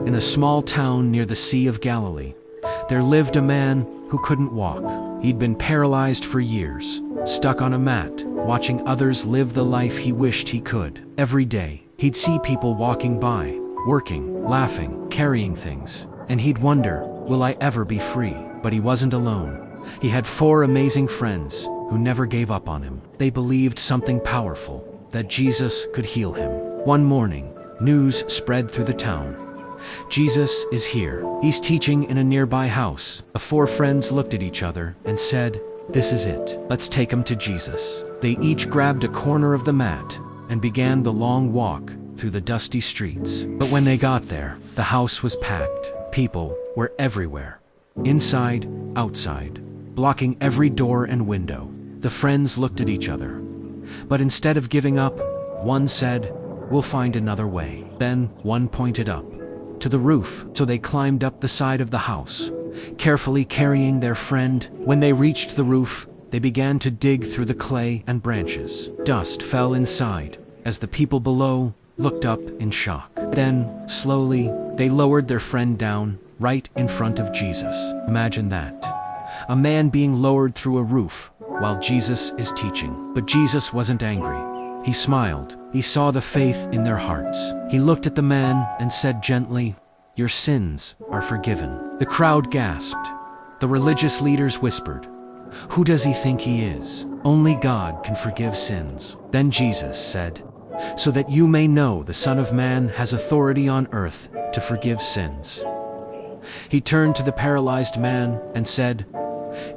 In a small town near the Sea of Galilee, there lived a man who couldn't walk. He'd been paralyzed for years, stuck on a mat, watching others live the life he wished he could. Every day, he'd see people walking by, working, laughing, carrying things, and he'd wonder, will I ever be free? But he wasn't alone. He had 4 amazing friends who never gave up on him. They believed something powerful, that Jesus could heal him. One morning, news spread through the town. Jesus is here. He's teaching in a nearby house. The 4 friends looked at each other and said, "This is it. Let's take him to Jesus." They each grabbed a corner of the mat and began the long walk through the dusty streets. But when they got there, the house was packed. People were everywhere, inside, outside, blocking every door and window. The friends looked at each other. But instead of giving up, one said, "We'll find another way." Then one pointed up to the roof, so they climbed up the side of the house, carefully carrying their friend. When they reached the roof, they began to dig through the clay and branches. Dust fell inside as the people below looked up in shock. Then, slowly, they lowered their friend down right in front of Jesus. Imagine that. A man being lowered through a roof while Jesus is teaching. But Jesus wasn't angry. He smiled. He saw the faith in their hearts. He looked at the man and said gently, "Your sins are forgiven." The crowd gasped. The religious leaders whispered, "Who does he think he is? Only God can forgive sins." Then Jesus said, "So that you may know the Son of Man has authority on earth to forgive sins." He turned to the paralyzed man and said,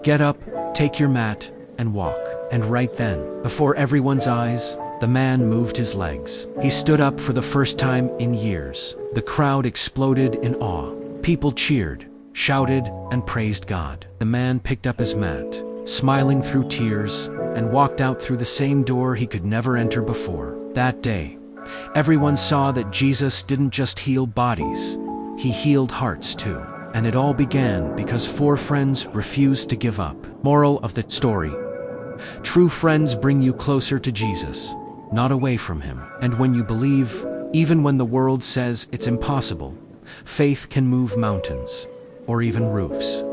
"Get up, take your mat, and walk." And right then, before everyone's eyes, the man moved his legs. He stood up for the first time in years. The crowd exploded in awe. People cheered, shouted, and praised God. The man picked up his mat, smiling through tears, and walked out through the same door he could never enter before. That day, everyone saw that Jesus didn't just heal bodies, he healed hearts too. And it all began because 4 friends refused to give up. Moral of the story: true friends bring you closer to Jesus, not away from him. And when you believe, even when the world says it's impossible, faith can move mountains, or even roofs.